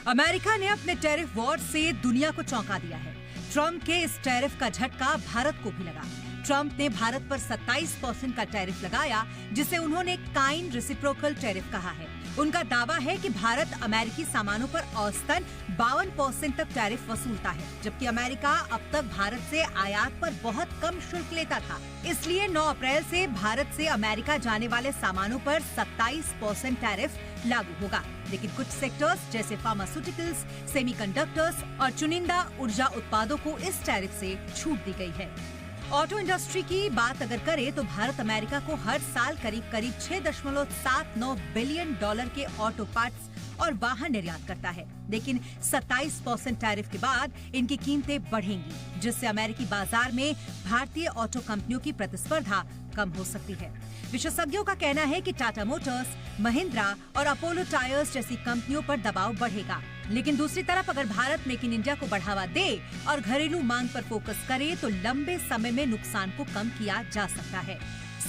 America ने अपने tariff war से दुनिया को चौंका दिया है। ट्रंप के इस टैरिफ का झटका भारत को भी लगा। ट्रंप ने भारत पर 27% का टैरिफ लगाया, जिसे उन्होंने काइंड रेसिप्रोकल टैरिफ कहा है। उनका दावा है कि भारत अमेरिकी सामानों पर औसतन 52% तक टैरिफ वसूलता है, जबकि अमेरिका अब तक भारत से आयात पर बहुत कम शुल्क लेता था। इसलिए 9 अप्रैल से भारत से अमेरिका जाने वाले सामानों पर 27% टैरिफ लागू होगा। लेकिन कुछ सेक्टर्स जैसे फार्मास्यूटिकल्स, सेमीकंडक्टर्स और चुनिंदा ऊर्जा उत्पादों को इस टैरिफ से छूट दी गई है। ऑटो इंडस्ट्री की बात अगर करें तो भारत अमेरिका को हर साल करीब 6.79 बिलियन डॉलर के ऑटो पार्ट्स और वाहन निर्यात करता है। लेकिन 27% टैरिफ के बाद इनकी कीमतें बढ़ेंगी, जिससे अमेरिकी बाजार में भारतीय ऑटो कंपनियों की प्रतिस्पर्धा कम हो सकती है। विशेषज्ञों का कहना है कि टाटा मोटर्स, महिंद्रा और अपोलो टायर्स जैसी कंपनियों पर दबाव बढ़ेगा। लेकिन दूसरी तरफ अगर भारत मेक इन इंडिया को बढ़ावा दे और घरेलू मांग पर फोकस करे तो लंबे समय में नुकसान को कम किया जा सकता है।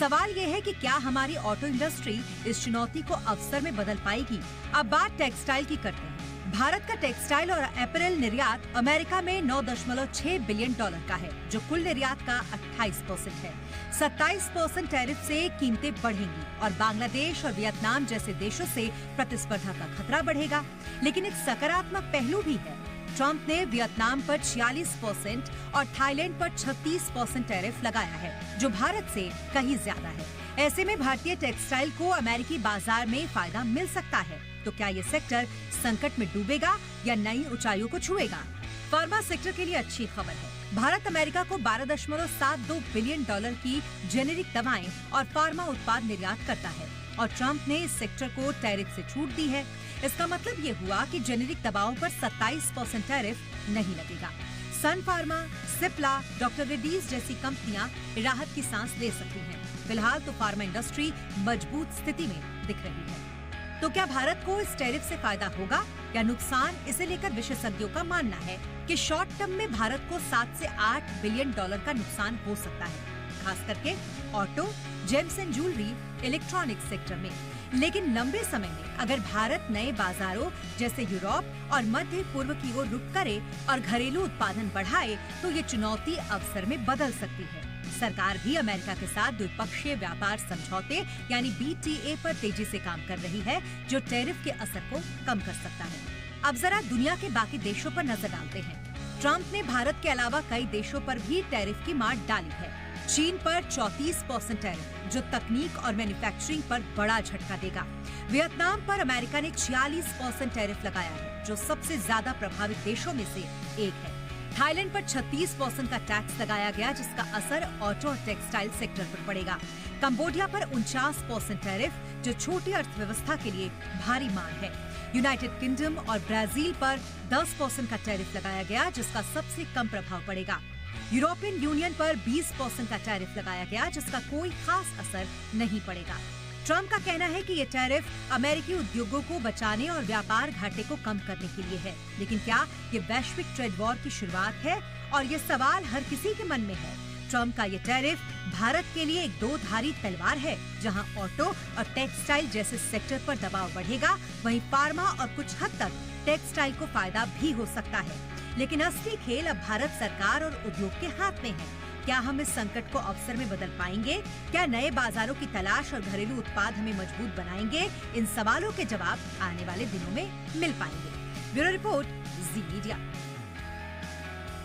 सवाल ये है कि क्या हमारी ऑटो इंडस्ट्री इस चुनौती को अवसर में बदल पाएगी। अब बात टेक्सटाइल की करते हैं। भारत का टेक्सटाइल और अपैरल निर्यात अमेरिका में 9.6 बिलियन डॉलर का है, जो कुल निर्यात का 28% है। 27% टैरिफ से कीमतें बढ़ेंगी और बांग्लादेश और वियतनाम जैसे देशों से प्रतिस्पर्धा का खतरा बढ़ेगा। लेकिन एक सकारात्मक पहलू भी है। ट्रंप ने वियतनाम पर 46% और थाईलैंड पर 36% टैरिफ लगाया है, जो भारत से कहीं ज्यादा है। ऐसे में भारतीय टेक्सटाइल को अमेरिकी बाजार में फायदा मिल सकता है। तो क्या ये सेक्टर संकट में डूबेगा या नई ऊंचाइयों को छुएगा? फार्मा सेक्टर के लिए अच्छी खबर है। भारत अमेरिका को 12.72 बिलियन डॉलर की जेनेरिक दवाएं और फार्मा उत्पाद निर्यात करता है और ट्रंप ने इस सेक्टर को टैरिफ से छूट दी है। इसका मतलब ये हुआ कि जेनेरिक दवाओं पर 27% टैरिफ नहीं लगेगा। सन फार्मा, सिप्ला, डॉक्टर रेड्डीज जैसी कंपनियां राहत की सांस ले सकती हैं। फिलहाल तो फार्मा इंडस्ट्री मजबूत स्थिति में दिख रही है। तो क्या भारत को इस टैरिफ से फायदा होगा या नुकसान? इसे लेकर विशेषज्ञों का मानना है कि शॉर्ट टर्म में भारत को 7 से 8 बिलियन डॉलर का नुकसान हो सकता है, खास करके auto, James and jewellery, electronics sector में। लेकिन लंबे समय में अगर भारत नए बाजारों जैसे यूरोप और मध्य पूर्व की ओर रुख करे और घरेलू उत्पादन बढ़ाए तो ये चुनौती अवसर में बदल सकती है। सरकार भी अमेरिका के साथ द्विपक्षीय व्यापार समझौते यानी BTA पर तेजी से काम कर रही है, जो टैरिफ के असर को कम कर सकता है। अब जरा दुनिया के बाकी देशों पर नजर डालते हैं। ट्रंप ने भारत के अलावा कई देशों पर भी टैरिफ की मार डाली है। चीन पर 34% टैरिफ, जो तकनीक और मैन्युफैक्चरिंग पर बड़ा झटका देगा। वियतनाम पर अमेरिका ने 46% टैरिफ लगाया है, जो सबसे ज्यादा प्रभावित देशों में से एक है। थाईलैंड पर 36% का टैक्स लगाया गया, जिसका असर ऑटो और टेक्सटाइल सेक्टर पर पड़ेगा। कंबोडिया पर 49% टैरिफ, जो छोटी अर्थव्यवस्था के लिए भारी मार है। यूनाइटेड किंगडम और ब्राजील पर 10% का टैरिफ लगाया गया, जिसका सबसे कम प्रभाव पड़ेगा। यूरोपियन यूनियन पर 20% का टैरिफ लगाया गया, जिसका कोई खास असर नहीं पड़ेगा। ट्रंप का कहना है कि ये टैरिफ अमेरिकी उद्योगों को बचाने और व्यापार घाटे को कम करने के लिए है। लेकिन क्या ये वैश्विक ट्रेड वॉर की शुरुआत है? और ये सवाल हर किसी के मन में है। ट्रंप का ये टैरिफ भारत के लिए एक दो धारी तलवार है। जहां ऑटो और टेक्सटाइल जैसे सेक्टर पर दबाव बढ़ेगा, वहीं फार्मा और कुछ हद तक टेक्सटाइल को फायदा भी हो सकता है। लेकिन असली खेल अब भारत सरकार और उद्योग के हाथ में है। क्या हम इस संकट को अवसर में बदल पाएंगे? क्या नए बाजारों की तलाश और घरेलू उत्पाद हमें मजबूत बनाएंगे? इन सवालों के जवाब आने वाले दिनों में मिल पाएंगे। ब्यूरो रिपोर्ट, जी मीडिया।